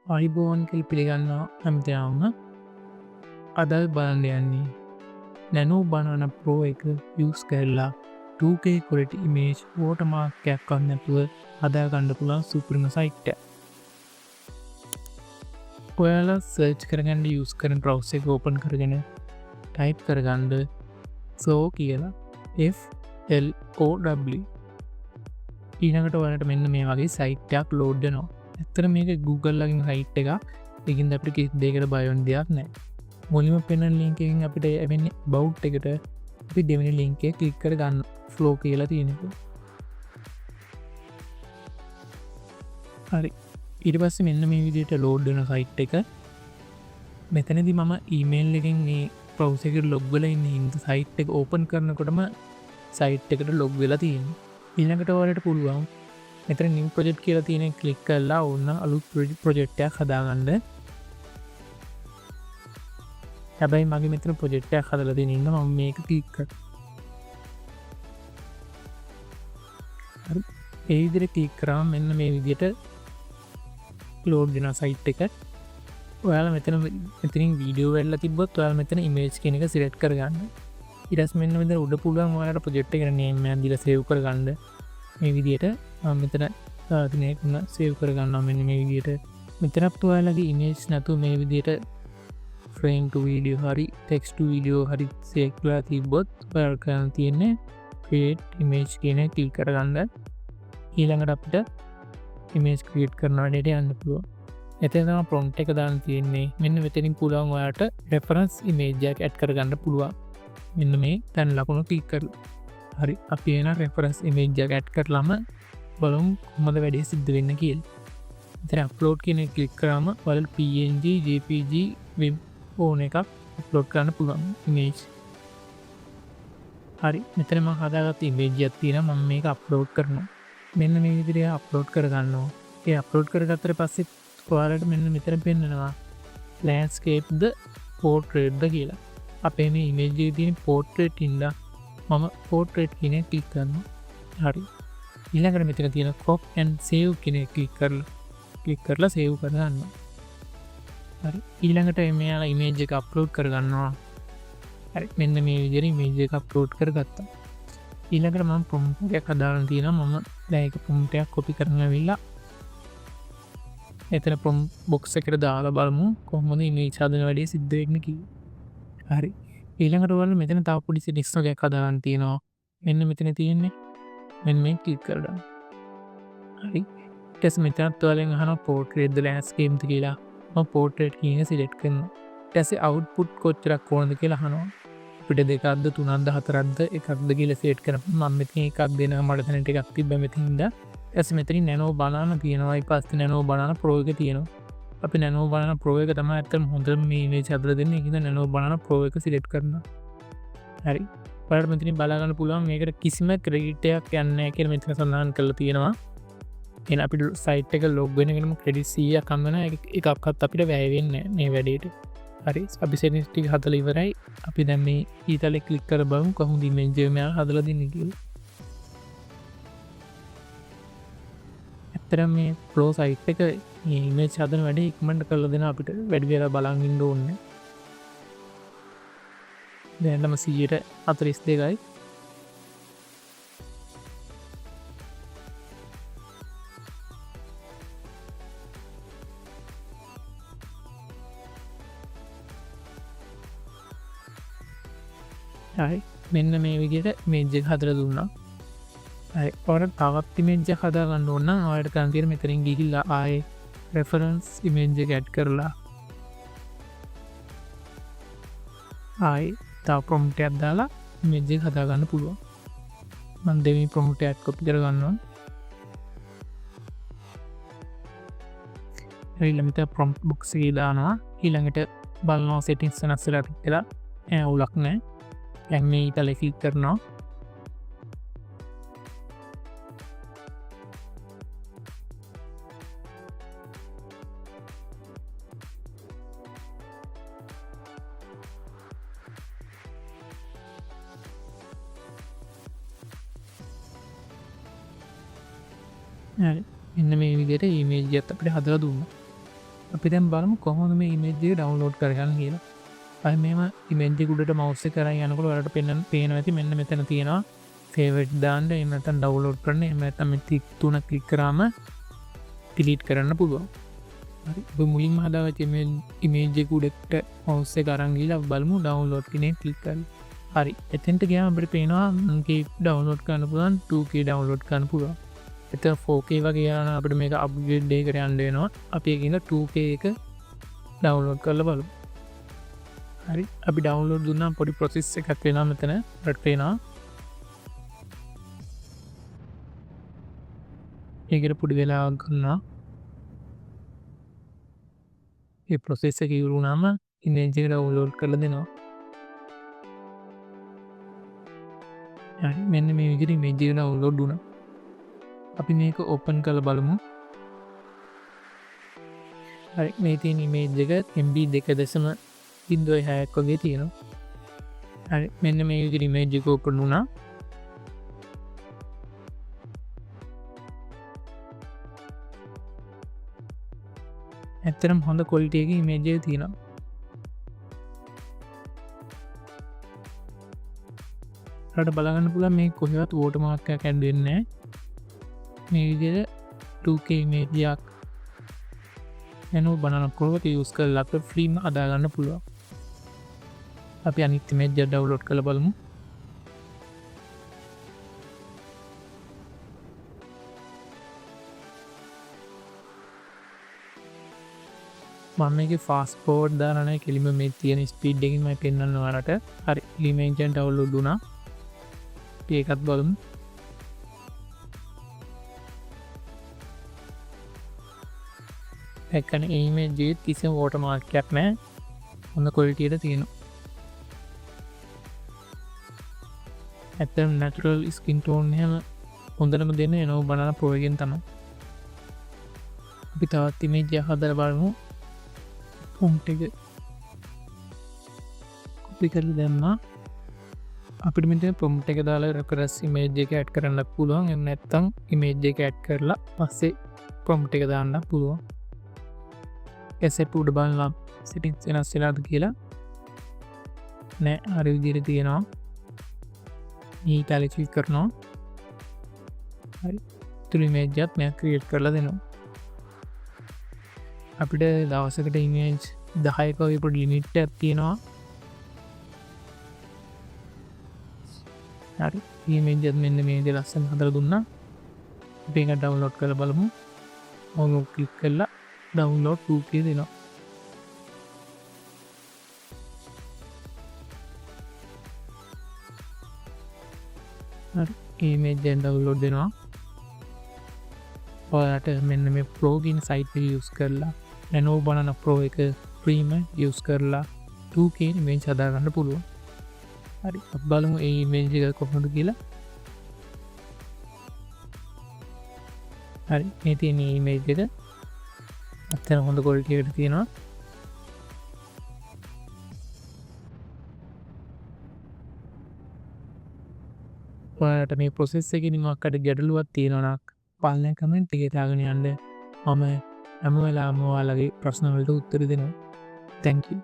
අයිබෝන් කෙල් පිළිගන්නවා හැමතියාවම අදල් බලන්න යන්නේ නැනෝ බනන ප්‍රෝ එක යස් කරලා 2K කොලට ඉමේජ් ෝටමාර්කයක් කන්නතුව හදාගණ්ඩ පුළන් සුපරිම සයිට්ට ඔයාලා සර්ච් කරගන්ඩ යස් කරන ප්‍රවස් එක ඕපන් කරගෙන ටයිප් කරගණ්ඩ සෝ කියලා FLOW ඊනකට වලට මෙන්න මේ වගේ සයිට්ටයක් ලෝඩ්ඩනවා ඇත්තර මේක Google ලගින් සයිට් එක ඉගින් අපට කිස් දෙකට බයොන් දෙයක් නෑ මුලිම පෙන ලින්කින් අපිට ඇවෙන්නේ බෞ් එකට අපි දෙවනි ලින්කේ කලික්කර ගන්න ෆ්ලෝ කියලා තියෙනෙකු හරි ඉට පස්ස මෙන්න මේ විදියට ලෝඩ්ඩන සයිට් එක මෙතනදි මම ඊමේල් එකින් මේ ප්‍රවසකට ලොග්වල ඉන්න හිද සයිට් එක ඕපන් කරනකොටම සයිට් එකට ලොග් වෙලා තියෙන ඉල්ලකට වලට පුළුවන් මෙතර නිව ප්‍රජෙට් කියලා තියෙන කලික් කල්ලා ඔන්න අලුත් ප්‍රජෙක්්ටයක් හදාගන්න හැබැයි මගේ මෙතන ප්‍රජෙක්්ටයක් හදලද ඉන්න ම මේක කලික්ක ඒවිදිර කලික් කරම මෙන්න මේ විදියට ලෝඩ් දෙන සයිට් එක ඔයාල මෙතන මෙතින් වීඩියෝ වෙල්ල තිබොත් ඔයාල මෙතන ඉමේජ් කෙනෙක සිරට් කරගන්න ඉරස් මෙන්න මෙත උඩ පුළුවන් වාට ප්‍රජෙක්්ට කරනේම දිල සයව් කරගන්න මේ විදියට මෙතන තිනෙකුන්න සේව් කරගන්න මෙන්න මේ විදියට මෙතරත් ඔයාලගේ ඉමේජ් නැතු මේ විදියට ෆ්‍රේම්ට වීඩියෝ හරි ටෙක්ස්ට වීඩියෝ හරි සේක්ලා තිබොත් පල් කරන්න තියෙන්නේ ක්‍රේට් ඉමේජ් කියන කිල් කරගන්න ඊළඟට අපිට ඉමේජ් ක්‍රියට් කරනවාඩට යන්න පුළුව එතම ප්‍රොන්ට් එක දාන්න තියෙන්නේ මෙන්න වෙතනින් පුළවන් ඔයාට රෙෆරන්ස් ඉමේජයක් ඇඩ් කරගන්න පුළුවන් මෙන්න මේ තැන් ලකුණු කලික් කර හරි අපි එන රෙෆරන්ස් ඉමේජ්ජක් ඇඩ් කරලාම බලුම් කොමද වැඩේ සිද්ධ වෙන්න කියල් තර අප්ලෝඩ් කියන කලික් කරම වල PNG JPG වෙබ් ඕන එකක් අප්ලෝඩ් කරන්න පුළුවන් ඉමේජ් හරි මෙතනම හදාගත් ඉමේජ්ජත් තියෙන මම මේක අප්ලෝඩ් කරනවා මෙන්න මේ විදිරය අප්ලෝඩ් කරගන්නවා ඒ අප්ලෝඩ් කරගත්තර පස්සෙත් ඔයාලට මෙන්න මෙතර පෙන්න්නනවා ලෑන්ස්කේප්ද පෝට්‍රේඩ්ද කියලා අපේ මේ ඉමේජ්ජේ තියෙන පෝට්‍රේට් ඉන්ඩ මම පෝට්‍රේට් කියන කලික් කරන්න හරි ඉල්ලකට මෙතන තියෙන කොප් ඇන් සේව් කෙනෙ කලික් කරලා සේව් කරගන්න හරි ඊළඟට එමයාලා ඉමේජ් එක අප්ලෝඩ් කරගන්නවා හරි මෙන්න මේ විදිර ඉමේජ් එක අප්ලෝඩ් කරගත්තා ඊළඟට මම පොම්ටයක් හදාරන තියෙන මම දැයක පුම්ටයක් කොපි කරන විල්ලා එතන පොම් බොක්ස එකට දාලා බලමු කොහොමද ඉමේ චාදන වැඩේ සිද්ධවෙන්න කි හරි ඊළඟට වල මෙතන තාව පුඩිසි ඩිස්නොගයක් හදාගන්න තියෙනවා මෙන්න මෙතන තියෙන්නේ මෙ මේ කලික් කරඩම් හරි ටෙස් මෙතනත් වලින් හන පෝට්‍රේද ලෑස්කේම්ති කියලා පෝට්‍රේට් කියන සිලෙට් කරන ටැසේ අවුට්පුට් කොච්චරක් ඕනද කියලා හනවා පිට දෙකක්ද තුනන්ද හතරක්ද එකක්ද කියල සේට් කර මම්මති එකක් දෙන මටතනට එකක් තිබ මෙතින්ද ඇස මෙතනි නැනෝ බලාන තියෙනවයි පස්ත නැනෝ බලාන ප්‍රෝග තියෙනවා අපි නැනෝ බලන ප්‍රෝයක තම ඇතම හොඳ මේ චදර දෙන්න එක නැනෝ බලන ප්‍රෝයක සිලෙට් කරන හරි පට මෙතිනි බලාගන්න පුළුවන් මේකට කිසිම ක්‍රඩිටයක් යන්න කියර මෙතින සඳහන් කළ තියෙනවා එ අපි සයිට් එක ලොග්ගෙනගෙනම ක්‍රඩිසිය කම්මන එකක්ත් අපිට වැෑවෙන්න මේ වැඩේට හරි අපි සෙනිස්ටික් හතල ඉවරයි අපි දැම මේ ඊතල කලික් කර බවු කොහු දිමෙන්ජමය හදල දින්නකිල් ඇත්තර මේ පලෝ සයිට් එක මේ චදන වැඩ ඉක්මට කල දෙෙන අපිට වැඩිවෙලා බලංගින්ඩ ඕන්න දැන්නම 142යි හරි මෙන්න මේ විදියට මේජ්ජ හදර දුන්නා පොට තවත් ඉමේජ්ජ හදාගන්න ඔන්න අයට කන්තීර මෙතරින් ගිහිල්ලා ආය රෙෆරන්ස් ඉමේජ්ජ ගැට් කරලා ආයි තා ප්‍රොම්ටයක් දාලා මෙජ්ජෙ හදාගන්න පුළුවන් මන් දෙවි ප්‍රොම්ට ඇත් කොපි කරගන්නවා රිල්ලමිත ප්‍රොම්් බුක්සගේ දානවා ඊළඟට බලනෝ සෙටින් සනස්සල කියලා ඇවුලක් නෑ ඇම ඉතල ෆිල් කරනවා එන්න මේ විදියට ඉමේජ්ජත් අපට හදර දුන්න අපි දැන් බලමු කොහොමද මේ ඉමේජ් එක ඩවුන්ලෝඩ් කරගන්න කියලා. අය මේම ඉමේජ් එක උඩට මවුස් එක කරන් යනකොට ඔයාලට පේනවා ඇති මෙන්න මෙතන තියෙනවා ෆේවරිට් දාන්න, එහෙම නැත්නම් ඩවුන්ලෝඩ් කරන්න, එහෙම නැත්නම් මේ ටික් තුන ක්ලික් කරාම ඩිලීට් කරන්න පුළුවන්. හරි. ඔබ මුලින්ම හදාගත්ත ඉමේජ් එක උඩට මවුස් එක අරන් ගිහලා බලමු ඩවුන්ලෝඩ් කියන එක ක්ලික් කරලා. හරි. එතෙන්ට ගියාම අපිට පේනවා මේක ඩවුන්ලෝඩ් කරන්න පුළුවන්, 2K ඩවුන්ලෝඩ් කරන්න පුළුවන්. එතන 4K වගේ යන අපිට මේක අප්ග්‍රේඩ් එකකට යන්න වෙනවා. අපි ඒකින 2K එක ඩවුන්ලෝඩ් කරලා බලමු. හරි. අපි ඩවුන්ලෝඩ් දුන්නාම පොඩි ප්‍රොසෙස් එකක් වෙනවා මෙතන. රට පේනවා. ඒකට පොඩි වෙලාවක් ගන්නවා. ඒ ප්‍රොසෙස් එක ඉවර වුණාම ඉමේජ් එක ඩවුන්ලෝඩ් කරලා දෙනවා. හරි. මෙන්න මේ විදිහට ඉමේජ් එක ඩවුන්ලෝඩ් වුණා. අපි මේක ඕපන් කරලා බලමු. හරි. මේ තියෙන ඉමේජ් එක MB 2.06ක් වගේ තියෙනවා. හරි. මෙන්න මේ විදිහට ඉමේජ් එක ඕපන් වුණා. ඇත්තටම හොඳ ක්වොලිටි එකේ ඉමේජ් එක තියෙනවා. ඔයාලට බලගන්න පුළුවන් මේ කොහෙවත් වෝටර්මාර්ක් එකක් ඇඩ් වෙන්නේ නැහැ. මේ විදිහට 2K ඉමේජ් එකක් එනෝ බනන ප්‍රෝ එක යූස් කරලා අපිට ෆ්‍රීම හදා ගන්න පුළුවන්. අපි අනිත් ඉමේජ් එක ඩවුන්ලෝඩ් කරලා බලමු. මම මේකේ ෆාස්ට් ෆෝවර්ඩ් දාලා නැහැ, කෙලිම මේ තියෙන ස්පීඩ් එකකින් මම පෙන්නන්න ඔයාලට. හරි. ඉමේජ් එක ඩවුන්ලෝඩ් වුණා. අපි ඒකත් බලමු. එකන ඉමේජ් එකේ කිසිම වෝටර්මාර්ක් එකක් නැහැ. හොඳ ක්වොලිටි එකට තියෙනවා. ඇත්තටම නැචරල් ස්කින් ටෝන් එහෙම හොඳටම දෙන්නේ එනෝ බනන ප්‍රෝ එකෙන් තමයි. අපි තවත් ඉමේජ් එකක් හදලා බලමු. ෆොන්ට් එක කොපි කරලා දැම්මා. අපිට මෙතන ප්‍රොම්ප්ට් එක දාලා රෙෆරන්ස් ඉමේජ් එක ඇඩ් කරන්න පුළුවන්. එහෙම නැත්නම් ඉමේජ් එක ඇඩ් කරලා පස්සේ ප්‍රොම්ප්ට් එක දාන්න පුළුවන්. එසෙත් උඩ බලලා සෙටින්ග්ස් වෙනස් වෙලාද කියලා නෑ, හරි විදිහට තියෙනවා. මේ ටැලි ක්ලික් කරනවා. හරි. තුල ඉමේජ් එකක් මම ක්‍රියේට් කරලා දෙනවා. අපිට දවසකට ඉමේජ් 10ක වගේ පොඩි ලිමිට් එකක් තියෙනවා. හරි. ඉමේජ් එක මෙන්න මේ විදිහට ලස්සන හදලා දුන්නා. අපි ඒක ඩවුන්ලෝඩ් කරලා බලමු. ඔන්න ක්ලික් කරලා ඩවුන්ලෝඩ් 2K දෙනවා. හරි. ඉමේජ් එක ඩවුන්ලෝඩ් දෙනවා. ඔයාලට මෙන්න මේ Pro කියන සයිට් එක යූස් කරලා Nano Banana Pro එක ෆ්‍රීම යූස් කරලා 2K ඉමේජ් හදා ගන්න පුළුවන්. හරි. අපි බලමු මේ ඉමේජ් එක කොහොමද කියලා. හරි. මේ තියෙන ඉමේජ් එක අත්‍යවශ්‍ය හොඳ ක්වොලිටි එකකට තියෙනවා. ඔයාලට මේ ප්‍රොසෙස් එකේ මොකක්ද ගැටලුවක් තියෙනවා නම් පාලනය කමෙන්ට් එකේ දාගෙන යන්න. මම හැම වෙලාවෙම ඔයාලගේ ප්‍රශ්න වලට උත්තර දෙනවා. Thank you.